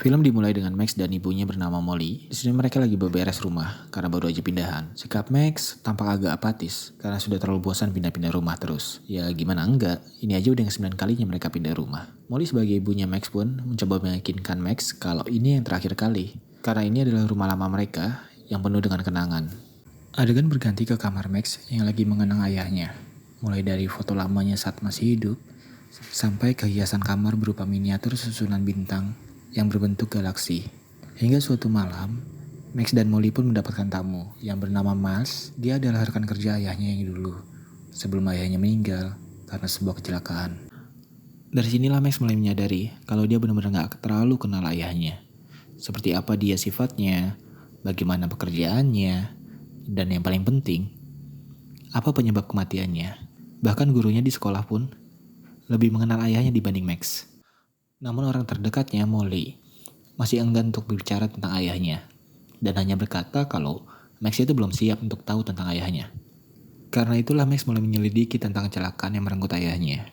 Film dimulai dengan Max dan ibunya bernama Molly. Di sini mereka lagi beberes rumah karena baru aja pindahan. Sikap Max tampak agak apatis karena sudah terlalu bosan pindah-pindah rumah terus. Ya gimana enggak, ini aja udah yang 9 kalinya mereka pindah rumah. Molly sebagai ibunya Max pun mencoba meyakinkan Max kalau ini yang terakhir kali. Karena ini adalah rumah lama mereka yang penuh dengan kenangan. Adegan berganti ke kamar Max yang lagi mengenang ayahnya. Mulai dari foto lamanya saat masih hidup, sampai ke hiasan kamar berupa miniatur susunan bintang yang berbentuk galaksi. Hingga suatu malam, Max dan Molly pun mendapatkan tamu yang bernama Mas. Dia adalah rekan kerja ayahnya yang dulu, sebelum ayahnya meninggal karena sebuah kecelakaan. Dari sinilah Max mulai menyadari kalau dia benar-benar gak terlalu kenal ayahnya. Seperti apa dia sifatnya, bagaimana pekerjaannya, dan yang paling penting, apa penyebab kematiannya. Bahkan gurunya di sekolah pun lebih mengenal ayahnya dibanding Max. Namun orang terdekatnya, Molly, masih enggan untuk berbicara tentang ayahnya. Dan hanya berkata kalau Max itu belum siap untuk tahu tentang ayahnya. Karena itulah Max mulai menyelidiki tentang kecelakaan yang merenggut ayahnya.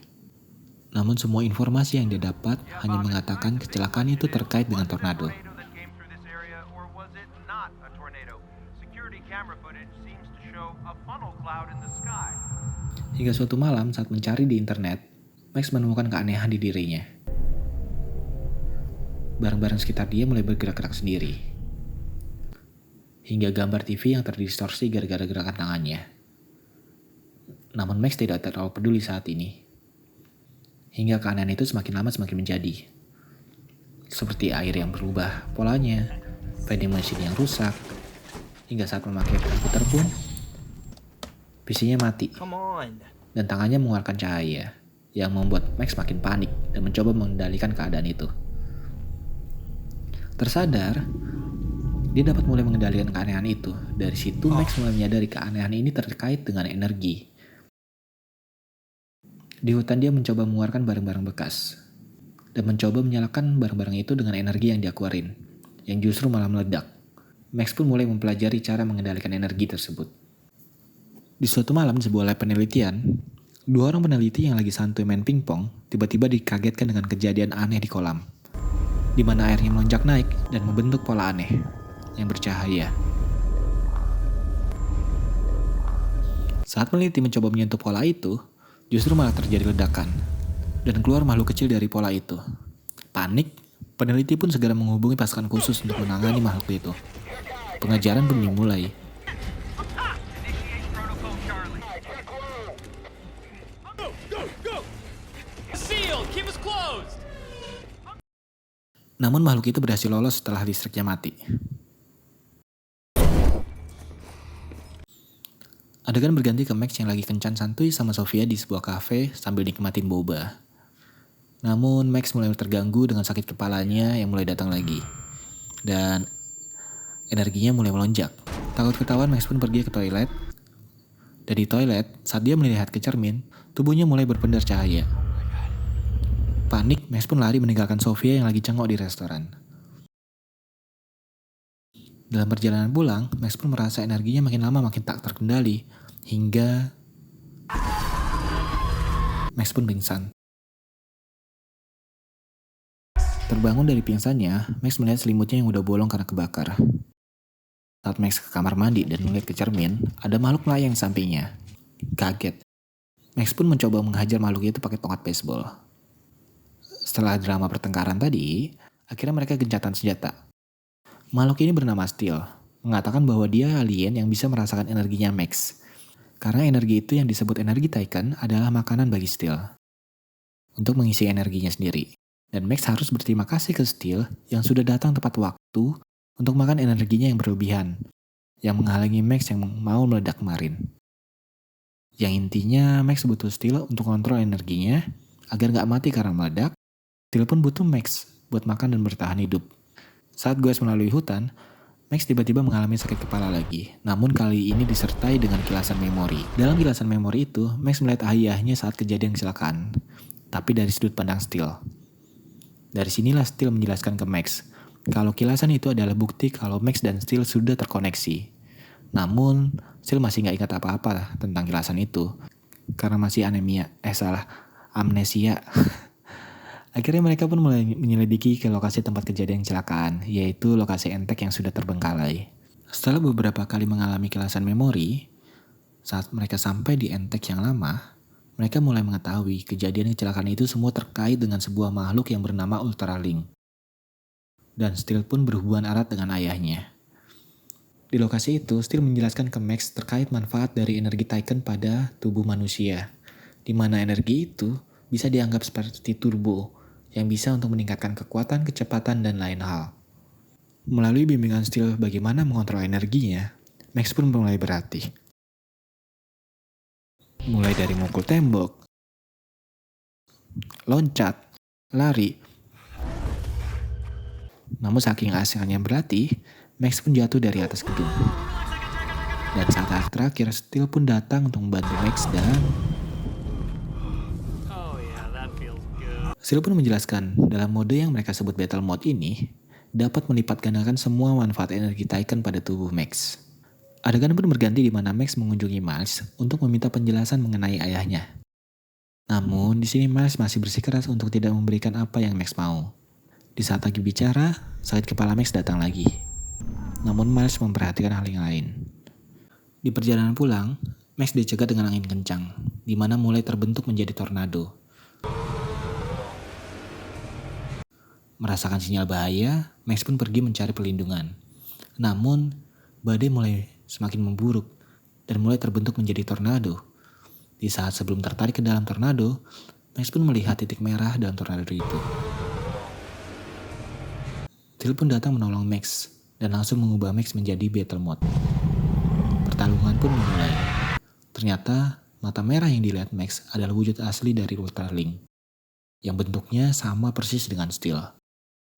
Namun semua informasi yang dia dapat hanya mengatakan kecelakaan itu terkait dengan tornado. Hingga suatu malam saat mencari di internet, Max menemukan keanehan di dirinya. Barang-barang sekitar dia mulai bergerak-gerak sendiri. Hingga gambar TV yang terdistorsi gara-gara gerakan tangannya. Namun Max tidak terlalu peduli saat ini. Hingga keanehan itu semakin lama semakin menjadi. Seperti air yang berubah polanya, vending machine yang rusak, hingga saat memakai komputer pun, PC-nya mati. Dan tangannya mengeluarkan cahaya, yang membuat Max makin panik dan mencoba mengendalikan keadaan itu. Tersadar, dia dapat mulai mengendalikan keanehan itu. Dari situ Max mulai menyadari keanehan ini terkait dengan energi. Di hutan dia mencoba mengeluarkan barang-barang bekas. Dan mencoba menyalakan barang-barang itu dengan energi yang dia keluarin. Yang justru malah meledak. Max pun mulai mempelajari cara mengendalikan energi tersebut. Di suatu malam di sebuah lab penelitian, 2 orang peneliti yang lagi santuy main pingpong tiba-tiba dikagetkan dengan kejadian aneh di kolam. Di mana airnya melonjak naik dan membentuk pola aneh yang bercahaya. Saat peneliti mencoba menyentuh pola itu, justru malah terjadi ledakan dan keluar makhluk kecil dari pola itu. Panik, peneliti pun segera menghubungi pasukan khusus untuk menangani makhluk itu. Pengejaran pun dimulai. Namun makhluk itu berhasil lolos setelah listriknya mati. Adegan berganti ke Max yang lagi kencan santuy sama Sofia di sebuah kafe sambil nikmatin boba. Namun Max mulai terganggu dengan sakit kepalanya yang mulai datang lagi. Dan energinya mulai melonjak. Takut ketahuan, Max pun pergi ke toilet. Dan di toilet, saat dia melihat ke cermin, tubuhnya mulai berpendar cahaya. Panik, Max pun lari meninggalkan Sofia yang lagi cengok di restoran. Dalam perjalanan pulang, Max pun merasa energinya makin lama makin tak terkendali. Hingga Max pun pingsan. Terbangun dari pingsannya, Max melihat selimutnya yang udah bolong karena kebakar. Saat Max ke kamar mandi dan melihat ke cermin, ada makhluk melayang di sampingnya. Kaget. Max pun mencoba menghajar makhluk itu pakai tongkat baseball. Setelah drama pertengkaran tadi, akhirnya mereka gencatan senjata. Makhluk ini bernama Steel, mengatakan bahwa dia alien yang bisa merasakan energinya Max. Karena energi itu yang disebut energi Taiken adalah makanan bagi Steel. Untuk mengisi energinya sendiri. Dan Max harus berterima kasih ke Steel yang sudah datang tepat waktu untuk makan energinya yang berlebihan. Yang menghalangi Max yang mau meledak kemarin. Yang intinya Max butuh Steel untuk kontrol energinya agar gak mati karena meledak. Steel pun butuh Max buat makan dan bertahan hidup. Saat goes melalui hutan, Max tiba-tiba mengalami sakit kepala lagi. Namun kali ini disertai dengan kilasan memori. Dalam kilasan memori itu, Max melihat ayahnya saat kejadian kecelakaan. Tapi dari sudut pandang Steel. Dari sinilah Steel menjelaskan ke Max kalau kilasan itu adalah bukti kalau Max dan Steel sudah terkoneksi. Namun, Steel masih gak ingat apa-apa tentang kilasan itu. Karena masih amnesia. Akhirnya mereka pun mulai menyelidiki ke lokasi tempat kejadian kecelakaan, yaitu lokasi Entek yang sudah terbengkalai. Setelah beberapa kali mengalami kilasan memori, saat mereka sampai di Entek yang lama, mereka mulai mengetahui kejadian kecelakaan itu semua terkait dengan sebuah makhluk yang bernama Ultraling. Dan Steel pun berhubungan erat dengan ayahnya. Di lokasi itu, Steel menjelaskan ke Max terkait manfaat dari energi Tiken pada tubuh manusia, di mana energi itu bisa dianggap seperti turbo, yang bisa untuk meningkatkan kekuatan, kecepatan, dan lain hal. Melalui bimbingan Steel bagaimana mengontrol energinya, Max pun mulai berlatih. Mulai dari mukul tembok, loncat, lari. Namun saking asiknya berlatih, Max pun jatuh dari atas gedung. Dan saat terakhir, Steel pun datang untuk membantu Max dan Steel pun menjelaskan, dalam mode yang mereka sebut Battle Mode ini, dapat melipat gandakan semua manfaat energi Tiken pada tubuh Max. Adegan pun berganti di mana Max mengunjungi Miles untuk meminta penjelasan mengenai ayahnya. Namun, di sini Miles masih bersikeras untuk tidak memberikan apa yang Max mau. Di saat lagi bicara, sakit kepala Max datang lagi. Namun Miles memperhatikan hal yang lain. Di perjalanan pulang, Max dicegat dengan angin kencang, di mana mulai terbentuk menjadi tornado. Merasakan sinyal bahaya, Max pun pergi mencari perlindungan. Namun, badai mulai semakin memburuk dan mulai terbentuk menjadi tornado. Di saat sebelum tertarik ke dalam tornado, Max pun melihat titik merah dalam tornado itu. Steel pun datang menolong Max dan langsung mengubah Max menjadi Battle Mode. Pertarungan pun dimulai. Ternyata, mata merah yang dilihat Max adalah wujud asli dari Ultraling, yang bentuknya sama persis dengan Steel.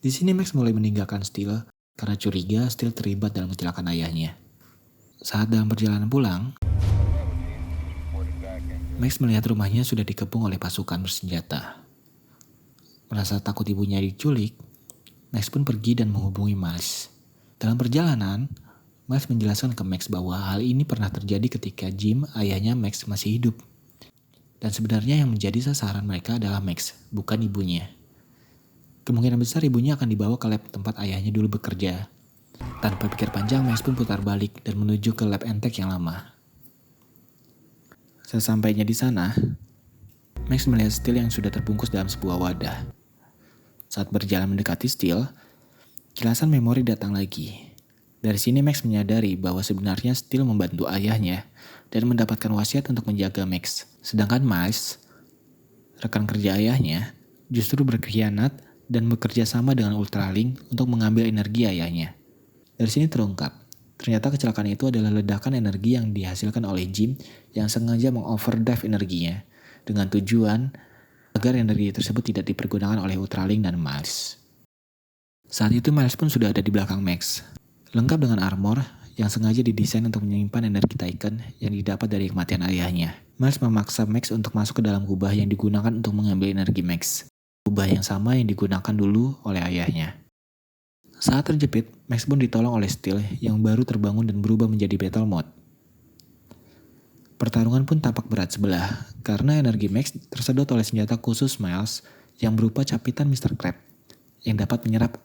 Di sini Max mulai meninggalkan Steel karena curiga Steel terlibat dalam kecelakaan ayahnya. Saat dalam perjalanan pulang, Max melihat rumahnya sudah dikepung oleh pasukan bersenjata. Merasa takut ibunya diculik, Max pun pergi dan menghubungi Miles. Dalam perjalanan, Miles menjelaskan ke Max bahwa hal ini pernah terjadi ketika Jim, ayahnya Max, masih hidup. Dan sebenarnya yang menjadi sasaran mereka adalah Max, bukan ibunya. Kemungkinan besar ibunya akan dibawa ke lab tempat ayahnya dulu bekerja. Tanpa pikir panjang, Max pun putar balik dan menuju ke lab Entek yang lama. Sesampainya di sana, Max melihat Steel yang sudah terbungkus dalam sebuah wadah. Saat berjalan mendekati Steel, kilasan memori datang lagi. Dari sini Max menyadari bahwa sebenarnya Steel membantu ayahnya dan mendapatkan wasiat untuk menjaga Max. Sedangkan Miles, rekan kerja ayahnya, justru berkhianat dan bekerja sama dengan Ultraling untuk mengambil energi ayahnya. Dari sini terungkap, ternyata kecelakaan itu adalah ledakan energi yang dihasilkan oleh Jim yang sengaja mengoverdrive energinya dengan tujuan agar energi tersebut tidak dipergunakan oleh Ultraling dan Miles. Saat itu Miles pun sudah ada di belakang Max, lengkap dengan armor yang sengaja didesain untuk menyimpan energi Tiken yang didapat dari kematian ayahnya. Miles memaksa Max untuk masuk ke dalam kubah yang digunakan untuk mengambil energi Max. Kubah yang sama yang digunakan dulu oleh ayahnya. Saat terjepit, Max pun ditolong oleh Steel yang baru terbangun dan berubah menjadi Battle Mode. Pertarungan pun tampak berat sebelah karena energi Max tersedot oleh senjata khusus Miles yang berupa capitan Mr. Crab yang dapat menyerap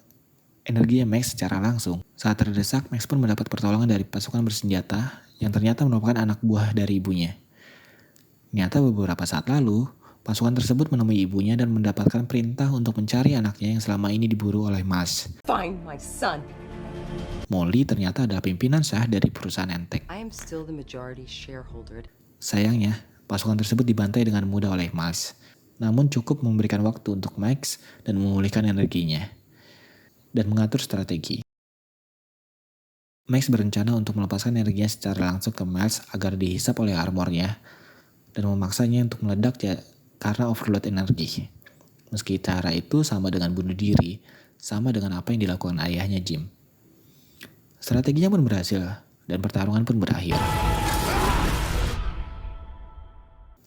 energi Max secara langsung. Saat terdesak, Max pun mendapat pertolongan dari pasukan bersenjata yang ternyata merupakan anak buah dari ibunya. Ternyata beberapa saat lalu, pasukan tersebut menemui ibunya dan mendapatkan perintah untuk mencari anaknya yang selama ini diburu oleh Miles. Find my son. Molly ternyata adalah pimpinan sah dari perusahaan Entek. I am still the majority shareholder. Sayangnya, pasukan tersebut dibantai dengan mudah oleh Miles. Namun cukup memberikan waktu untuk Max dan memulihkan energinya. Dan mengatur strategi. Max berencana untuk melepaskan energinya secara langsung ke Miles agar dihisap oleh armornya dan memaksanya untuk meledak karena overload energi. Meski cara itu sama dengan bunuh diri, sama dengan apa yang dilakukan ayahnya Jim. Strateginya pun berhasil, dan pertarungan pun berakhir.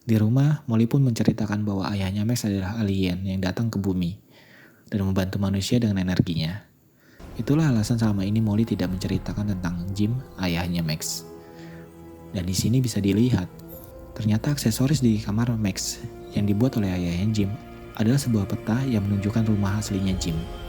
Di rumah, Molly pun menceritakan bahwa ayahnya Max adalah alien yang datang ke bumi, dan membantu manusia dengan energinya. Itulah alasan selama ini Molly tidak menceritakan tentang Jim, ayahnya Max. Dan di sini bisa dilihat, ternyata aksesoris di kamar Max yang dibuat oleh ayahnya Jim adalah sebuah peta yang menunjukkan rumah aslinya Jim.